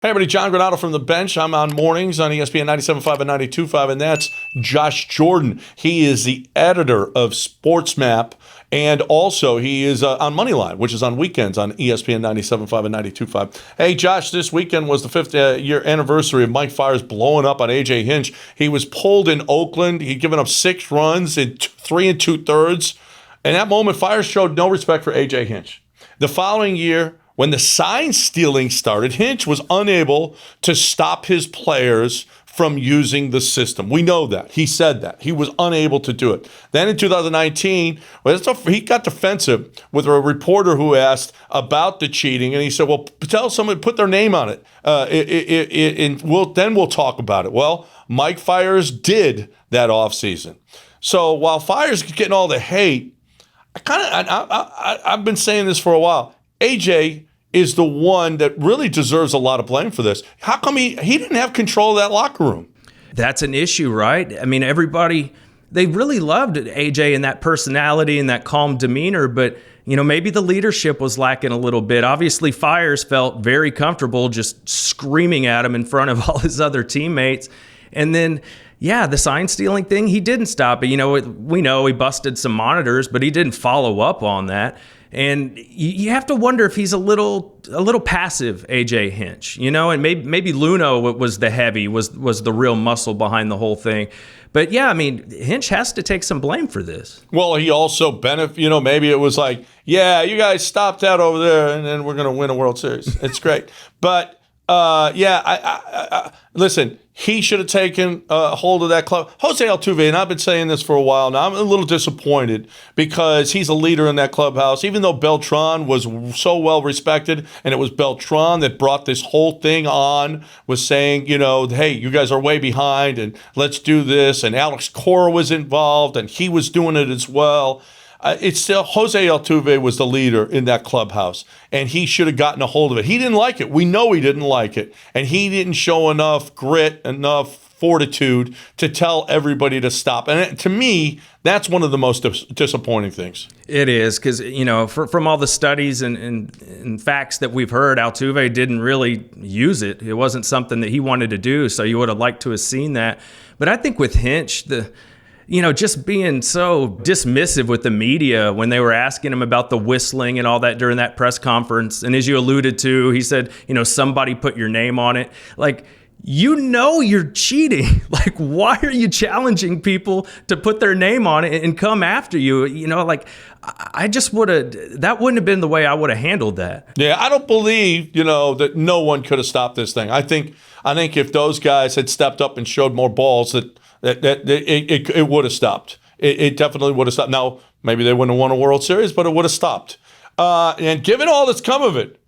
Hey, everybody, John Granato from the bench. I'm on mornings on ESPN 97.5 and 92.5, and that's Josh Jordan. He is the editor of Sports Map, and also he is on Moneyline, which is on weekends on ESPN 97.5 and 92.5. Hey, Josh, this weekend was the 5th year anniversary of Mike Fiers blowing up on AJ Hinch. He was pulled in Oakland. He'd given up 6 runs in 3 2/3. And that moment, Fiers showed no respect for AJ Hinch. The following year, when the sign stealing started, Hinch was unable to stop his players from using the system. We know that. He said that. He was unable to do it. Then in 2019, he got defensive with a reporter who asked about the cheating, and he said, well, tell someone to put their name on it, and we'll talk about it. Well, Mike Fiers did that offseason. So while Fiers is getting all the hate, I've been saying this for a while. AJ is the one that really deserves a lot of blame for this. How come he didn't have control of that locker room? That's an issue, right? I mean, everybody, they really loved AJ and that personality and that calm demeanor, but maybe the leadership was lacking a little bit. Obviously, Fiers felt very comfortable just screaming at him in front of all his other teammates. And then, the sign stealing thing, he didn't stop it. We know he busted some monitors, but he didn't follow up on that. And you have to wonder if he's a little passive, AJ Hinch, and maybe Luno was the heavy, was the real muscle behind the whole thing. But Hinch has to take some blame for this. Well, he also benefited, maybe it was like, you guys stop that over there and then we're going to win a World Series. It's great. But listen, he should have taken hold of that club. Jose Altuve, and I've been saying this for a while now, I'm a little disappointed because he's a leader in that clubhouse, even though Beltran was so well respected, and it was Beltran that brought this whole thing on, was saying, hey, you guys are way behind and let's do this. And Alex Cora was involved and he was doing it as well. It's still Jose Altuve was the leader in that clubhouse, and he should have gotten a hold of it. He didn't like it. We know he didn't like it, and he didn't show enough grit, enough fortitude to tell everybody to stop. And to me, that's one of the most disappointing things. It is, because from all the studies and facts that we've heard, Altuve didn't really use it. It wasn't something that he wanted to do, so you would have liked to have seen that. But I think with Hinch, just being so dismissive with the media when they were asking him about the whistling and all that during that press conference. And as you alluded to, he said, somebody put your name on it. Like, you're cheating. Like, why are you challenging people to put their name on it and come after you? I just that wouldn't have been the way I would have handled that. Yeah, I don't believe, that no one could have stopped this thing. I think if those guys had stepped up and showed more balls, that it would have stopped. It definitely would have stopped. Now, maybe they wouldn't have won a World Series, but it would have stopped. And given all that's come of it,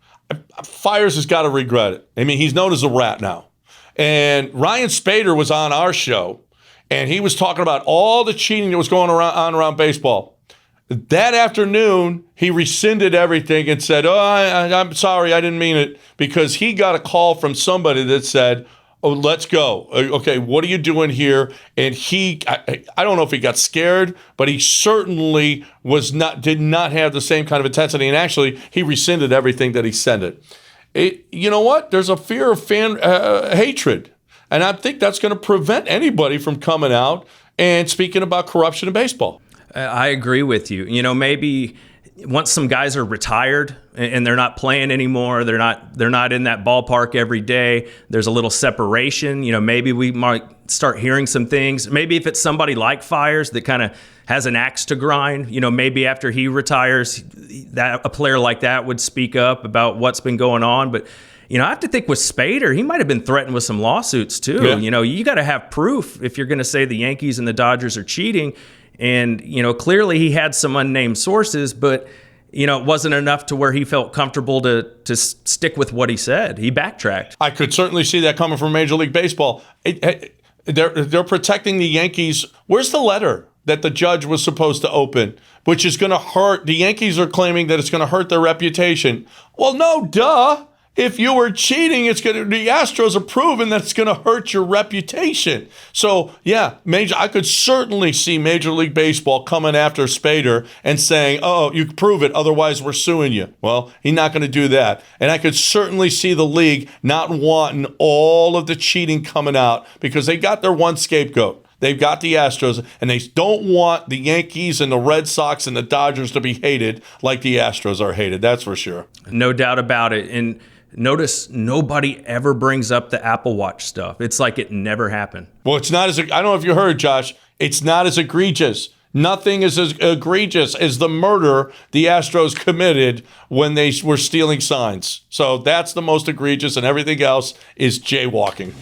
Fiers has got to regret it. I mean, he's known as a rat now. And Ryan Spader was on our show, and he was talking about all the cheating that was going on around baseball. That afternoon, he rescinded everything and said, I'm sorry, I didn't mean it, because he got a call from somebody that said, let's go. Okay, what are you doing here? And I don't know if he got scared, but he certainly did not have the same kind of intensity. And actually, he rescinded everything that he sent it. You know what? There's a fear of fan hatred. And I think that's going to prevent anybody from coming out and speaking about corruption in baseball. I agree with you. Maybe once some guys are retired and they're not playing anymore, they're not in that ballpark every day, there's a little separation. Maybe we might start hearing some things. Maybe if it's somebody like Fiers that kind of has an axe to grind, maybe after he retires, that a player like that would speak up about what's been going on. But I have to think with Spader, he might have been threatened with some lawsuits too. Yeah. You got to have proof if you're going to say the Yankees and the Dodgers are cheating. And, clearly he had some unnamed sources, but, it wasn't enough to where he felt comfortable to stick with what he said. He backtracked. I could certainly see that coming from Major League Baseball. They're protecting the Yankees. Where's the letter that the judge was supposed to open, which is going to hurt? The Yankees are claiming that it's going to hurt their reputation. Well, no, duh. If you were cheating, the Astros are proven that it's going to hurt your reputation. So, yeah, I could certainly see Major League Baseball coming after Spader and saying, oh, you prove it, otherwise we're suing you. Well, he's not going to do that. And I could certainly see the league not wanting all of the cheating coming out because they got their one scapegoat. They've got the Astros, and they don't want the Yankees and the Red Sox and the Dodgers to be hated like the Astros are hated. That's for sure. No doubt about it. And notice nobody ever brings up the Apple Watch stuff. It's like it never happened. Well, it's not I don't know if you heard, Josh. It's not as egregious. Nothing is as egregious as the murder the Astros committed when they were stealing signs. So that's the most egregious, and everything else is jaywalking.